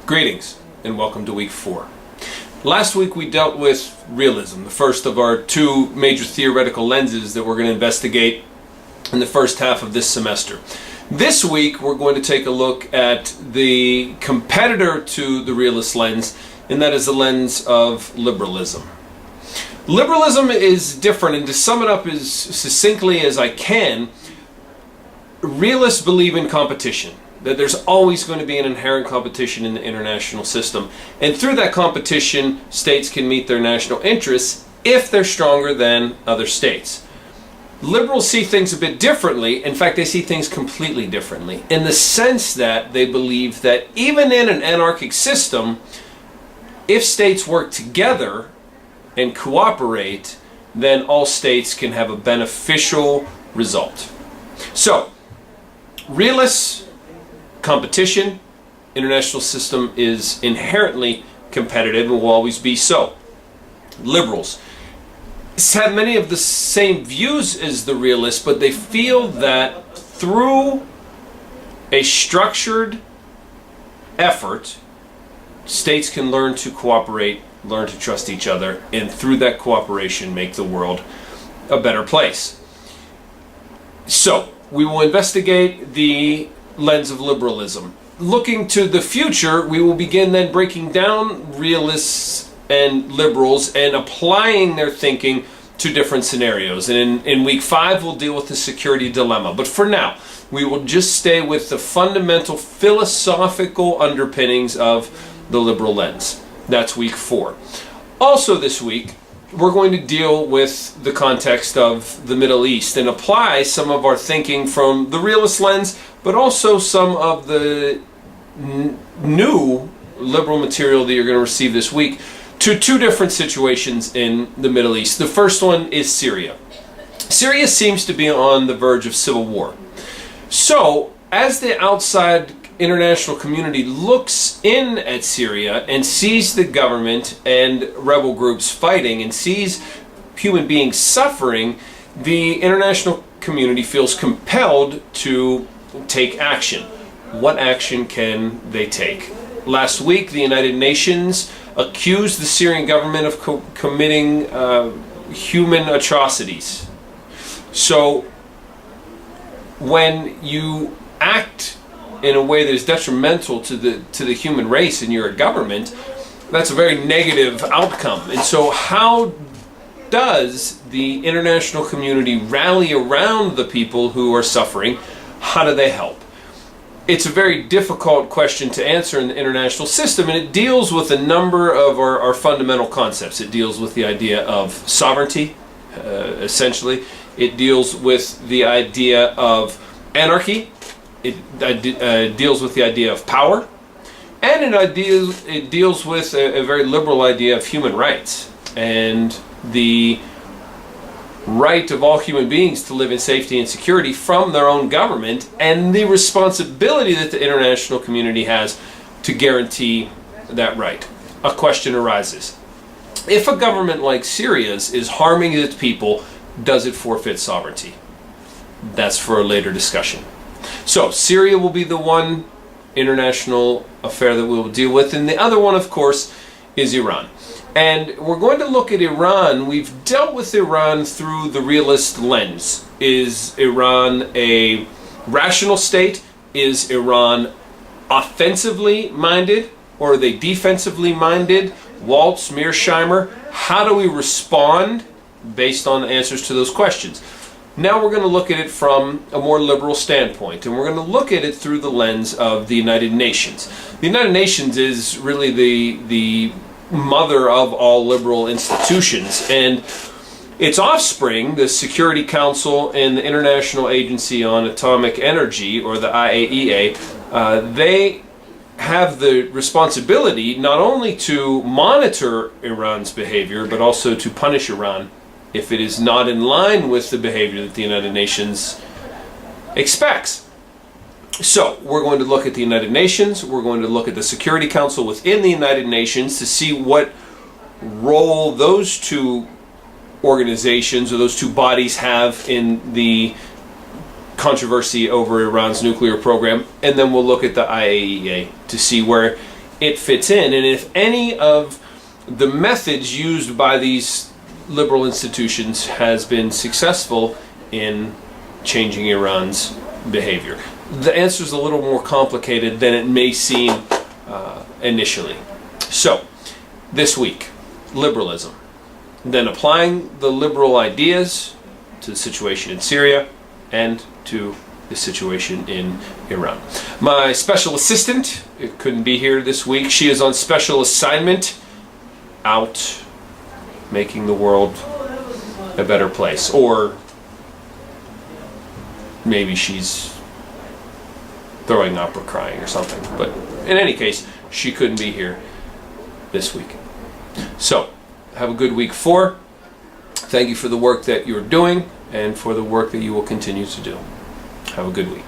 Greetings and welcome to week 4. Last week we dealt with realism, the first of our two major theoretical lenses that we're going to investigate in the first half of this semester. This week we're going to take a look at the competitor to the realist lens, and that is the lens of liberalism. Liberalism is different, and to sum it up as succinctly as I can, realists believe in competition. That there's always going to be an inherent competition in the international system. And through that competition, states can meet their national interests if they're stronger than other states. Liberals see things a bit differently. In fact, they see things completely differently, in the sense that they believe that even in an anarchic system, if states work together and cooperate, then all states can have a beneficial result. So, realists, competition, international system is inherently competitive and will always be so. Liberals have many of the same views as the realists, but they feel that through a structured effort, states can learn to cooperate, learn to trust each other, and through that cooperation make the world a better place. So, we will investigate the lens of liberalism. Looking to the future, we will begin then breaking down realists and liberals and applying their thinking to different scenarios. And in week 5, we'll deal with the security dilemma. But for now, we will just stay with the fundamental philosophical underpinnings of the liberal lens. That's week 4. Also this week, we're going to deal with the context of the Middle East and apply some of our thinking from the realist lens, but also some of the new liberal material that you're going to receive this week to two different situations in the Middle East. The first one is Syria. Syria seems to be on the verge of civil war. So, as the outside international community looks in at Syria and sees the government and rebel groups fighting and sees human beings suffering, the international community feels compelled to take action. What action can they take? Last week, the United Nations accused the Syrian government of committing human atrocities. So, when you act in a way that is detrimental to the human race and you're a government, that's a very negative outcome. And so how does the international community rally around the people who are suffering? How do they help? It's a very difficult question to answer in the international system, and it deals with a number of our fundamental concepts. It deals with the idea of sovereignty, essentially. It deals with the idea of anarchy. It deals with the idea of power, and it deals with a very liberal idea of human rights and the right of all human beings to live in safety and security from their own government, and the responsibility that the international community has to guarantee that right. A question arises. If a government like Syria's is harming its people, does it forfeit sovereignty? That's for a later discussion. So, Syria will be the one international affair that we will deal with, and the other one, of course, is Iran. And we're going to look at Iran. We've dealt with Iran through the realist lens. Is Iran a rational state? Is Iran offensively minded, or are they defensively minded? Waltz, Mearsheimer, how do we respond based on answers to those questions? Now we're going to look at it from a more liberal standpoint, and we're going to look at it through the lens of the United Nations. The United Nations is really the mother of all liberal institutions, and its offspring, the Security Council and the International Agency on Atomic Energy, or the IAEA, they have the responsibility not only to monitor Iran's behavior, but also to punish Iran if it is not in line with the behavior that the United Nations expects. So, we're going to look at the United Nations, we're going to look at the Security Council within the United Nations to see what role those two organizations or those two bodies have in the controversy over Iran's nuclear program, and then we'll look at the IAEA to see where it fits in. And if any of the methods used by these liberal institutions has been successful in changing Iran's behavior. The answer is a little more complicated than it may seem initially. So, this week, liberalism. Then applying the liberal ideas to the situation in Syria and to the situation in Iran. My special assistant couldn't be here this week. She is on special assignment out making the world a better place. Or maybe she's throwing up or crying or something. But in any case, she couldn't be here this week. So, have a good week 4. Thank you for the work that you're doing and for the work that you will continue to do. Have a good week.